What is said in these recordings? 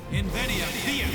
Invedia Thea!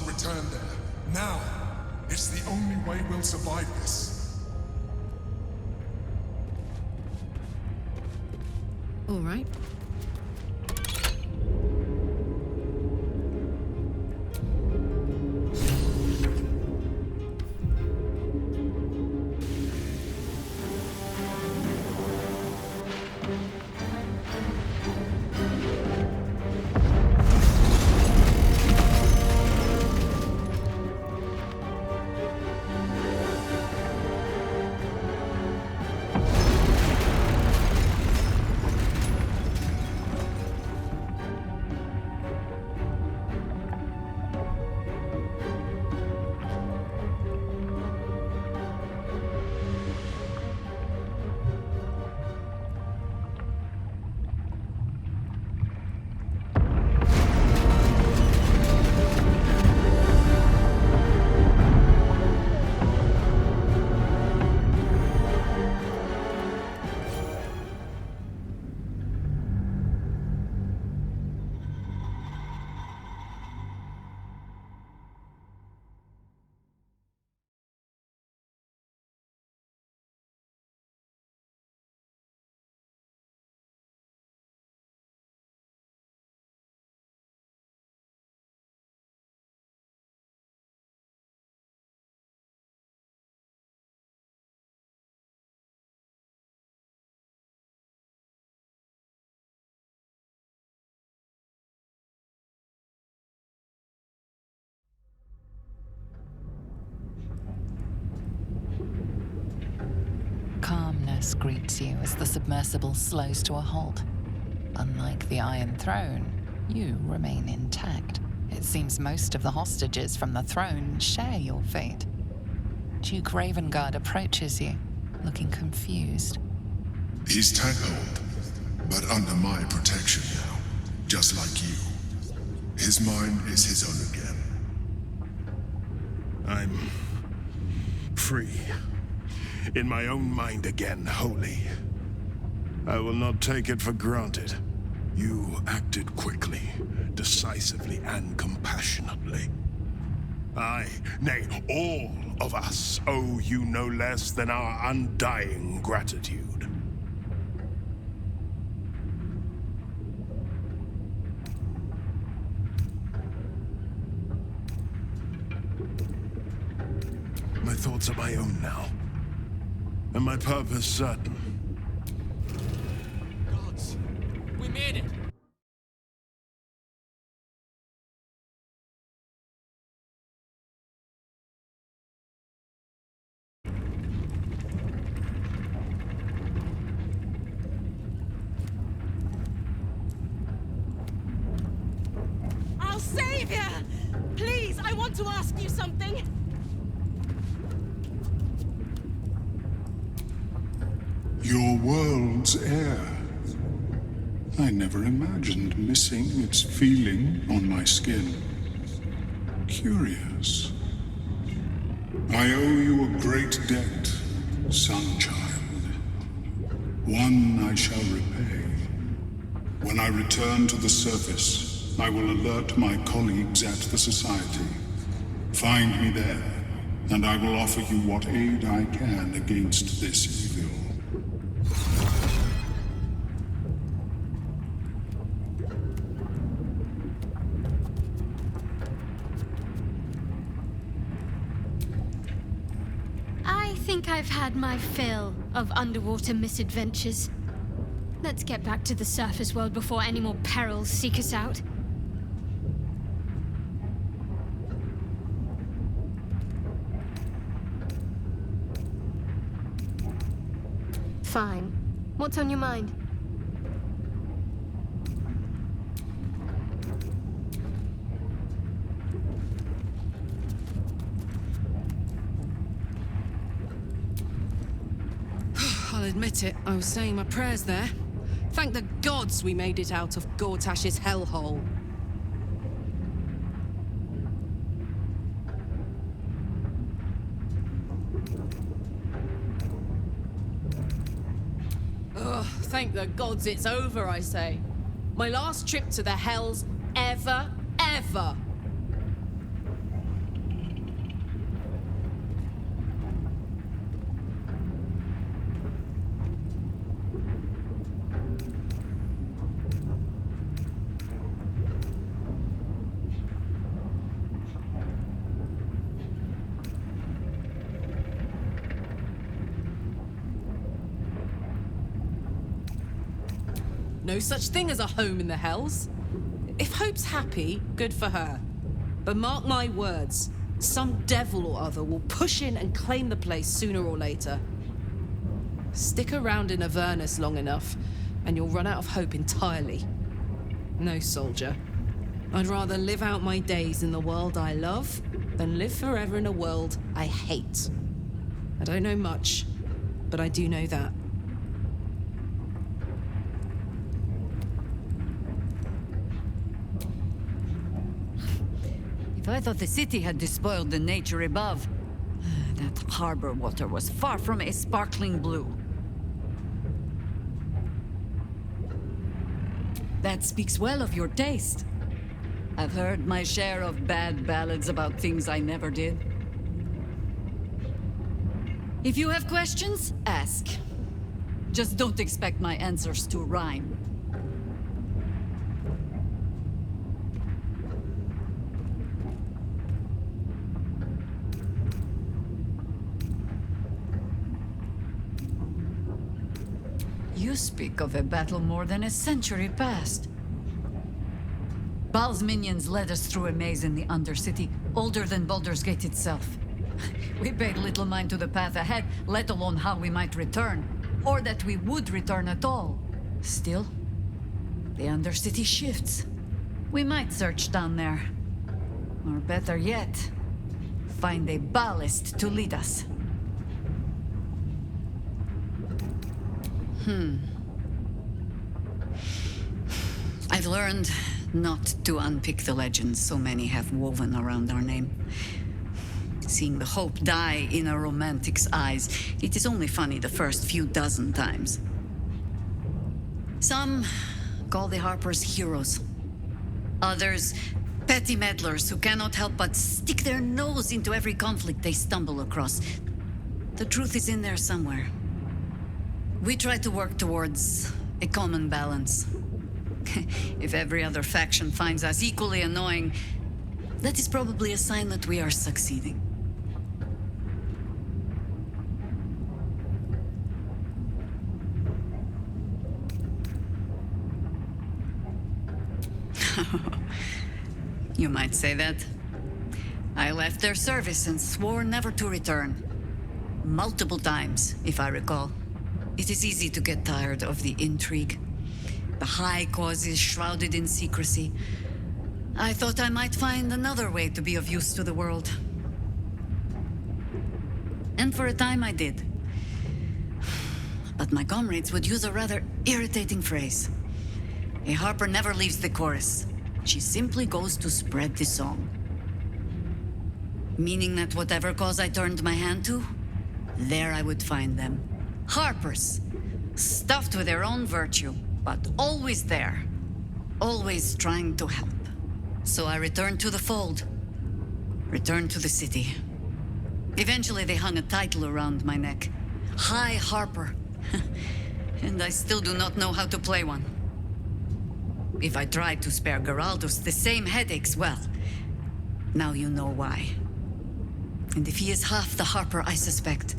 Return there. Now! It's the only way we'll survive this. All right. Calmness greets you as the submersible slows to a halt. Unlike the Iron Throne, you remain intact. It seems most of the hostages from the throne share your fate. Duke Ravengard approaches you, looking confused. He's tanghold, but under my protection now, just like you. His mind is his own again. I'm free. In my own mind again, wholly. I will not take it for granted. You acted quickly, decisively, and compassionately. I, nay, all of us owe you no less than our undying gratitude. My thoughts are my own now, and my purpose certain. Gods, we made it! I'll save you! Please, I want to ask you something. Your world's air. I never imagined missing its feeling on my skin. Curious. I owe you a great debt, son child. One I shall repay. When I return to the surface, I will alert my colleagues at the Society. Find me there, and I will offer you what aid I can against this evil. I think I've had my fill of underwater misadventures. Let's get back to the surface world before any more perils seek us out. Fine. What's on your mind? I'll admit it, I was saying my prayers there. Thank the gods we made it out of Gortash's hellhole. Ugh, thank the gods it's over, I say. My last trip to the hells ever. No such thing as a home in the hells. If Hope's happy, good for her. But mark my words, some devil or other will push in and claim the place sooner or later. Stick around in Avernus long enough, and you'll run out of hope entirely. No, soldier. I'd rather live out my days in the world I love than live forever in a world I hate. I don't know much, but I do know that. If I thought the city had despoiled the nature above, that harbor water was far from a sparkling blue. That speaks well of your taste. I've heard my share of bad ballads about things I never did. If you have questions, ask. Just don't expect my answers to rhyme. You speak of a battle more than a century past. Baal's minions led us through a maze in the Undercity, older than Baldur's Gate itself. We paid little mind to the path ahead, let alone how we might return, or that we would return at all. Still, the Undercity shifts. We might search down there. Or better yet, find a ballast to lead us. I've learned not to unpick the legends so many have woven around our name. Seeing the hope die in a romantic's eyes, it is only funny the first few dozen times. Some call the Harpers heroes. Others, petty meddlers who cannot help but stick their nose into every conflict they stumble across. The truth is in there somewhere. We try to work towards a common balance. If every other faction finds us equally annoying, that is probably a sign that we are succeeding. You might say that. I left their service and swore never to return. Multiple times, if I recall. It is easy to get tired of the intrigue. The high causes shrouded in secrecy. I thought I might find another way to be of use to the world. And for a time I did. But my comrades would use a rather irritating phrase. A harper never leaves the chorus. She simply goes to spread the song. Meaning that whatever cause I turned my hand to, there I would find them. Harpers, stuffed with their own virtue, but always there. Always trying to help. So I returned to the fold. Returned to the city. Eventually they hung a title around my neck. High Harper. And I still do not know how to play one. If I tried to spare Geraldus the same headaches, well, now you know why. And if he is half the Harper I suspect,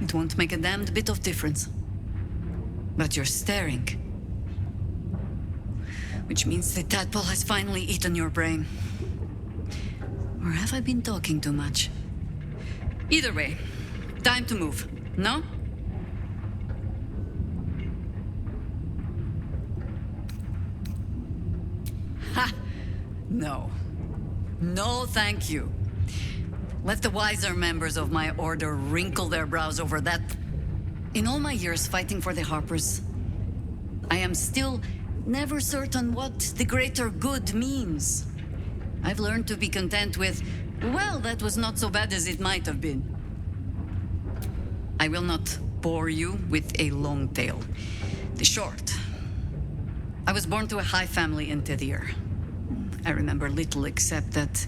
it won't make a damned bit of difference. But you're staring. Which means the tadpole has finally eaten your brain. Or have I been talking too much? Either way, time to move, no? Ha! No. No, thank you. Let the wiser members of my order wrinkle their brows over that. In all my years fighting for the Harpers, I am still never certain what the greater good means. I've learned to be content with, well, that was not so bad as it might have been. I will not bore you with a long tale. The short. I was born to a high family in Tithir. I remember little except that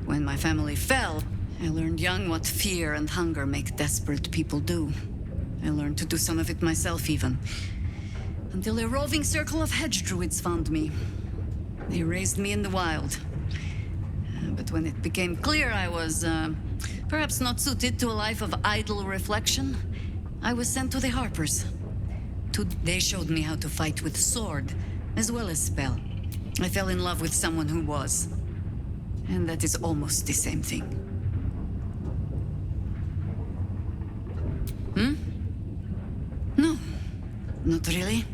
when my family fell, I learned young what fear and hunger make desperate people do. I learned to do some of it myself even. Until a roving circle of hedge druids found me. They raised me in the wild. But when it became clear I was, perhaps not suited to a life of idle reflection, I was sent to the Harpers. They showed me how to fight with sword, as well as spell. I fell in love with someone who was. And that is almost the same thing. No, not really.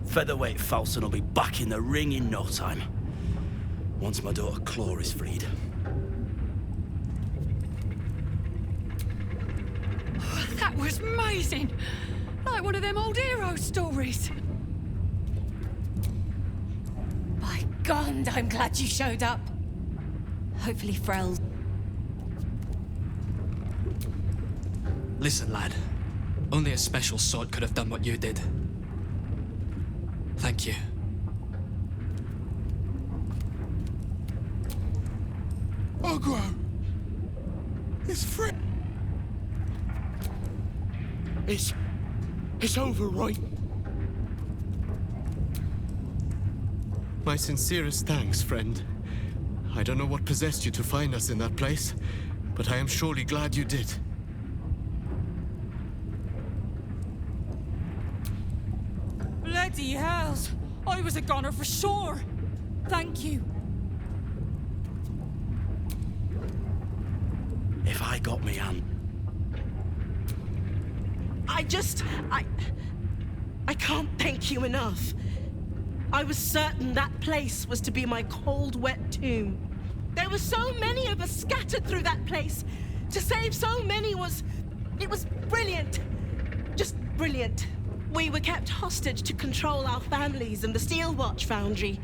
Featherweight Falson will be back in the ring in no time. Once my daughter Claw is freed. That was amazing! Like one of them old hero stories. By God, I'm glad you showed up. Hopefully Frel... Listen, lad. Only a special sort could have done what you did. Thank you. Ogro! It's free. It's over, right? My sincerest thanks, friend. I don't know what possessed you to find us in that place, but I am surely glad you did. Bloody hells! I was a goner for sure! Thank you. If I got me hand. I can't thank you enough. I was certain that place was to be my cold, wet tomb. There were so many of us scattered through that place. To save so many it was brilliant. Just brilliant. We were kept hostage to control our families and the Steel Watch Foundry.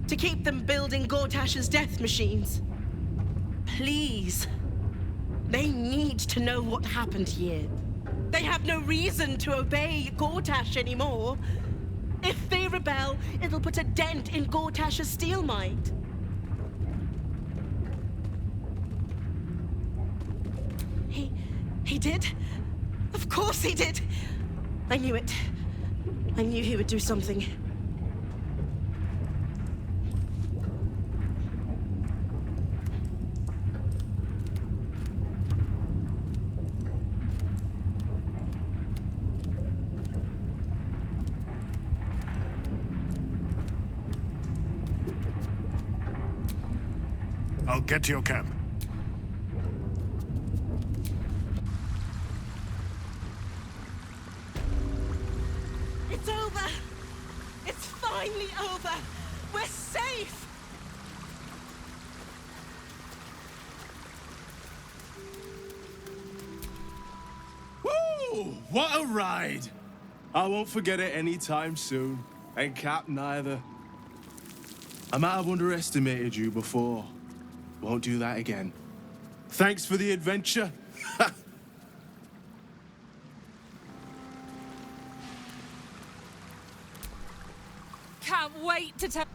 To keep them building Gortash's death machines. Please. They need to know what happened here. They have no reason to obey Gortash anymore. If they rebel, it'll put a dent in Gortash's steel might. He did? Of course he did! I knew it. I knew he would do something. I'll get to your camp. It's over! It's finally over! We're safe! Woo! What a ride! I won't forget it anytime soon. And Cap neither. I might have underestimated you before. Won't do that again. Thanks for the adventure. Can't wait to tell.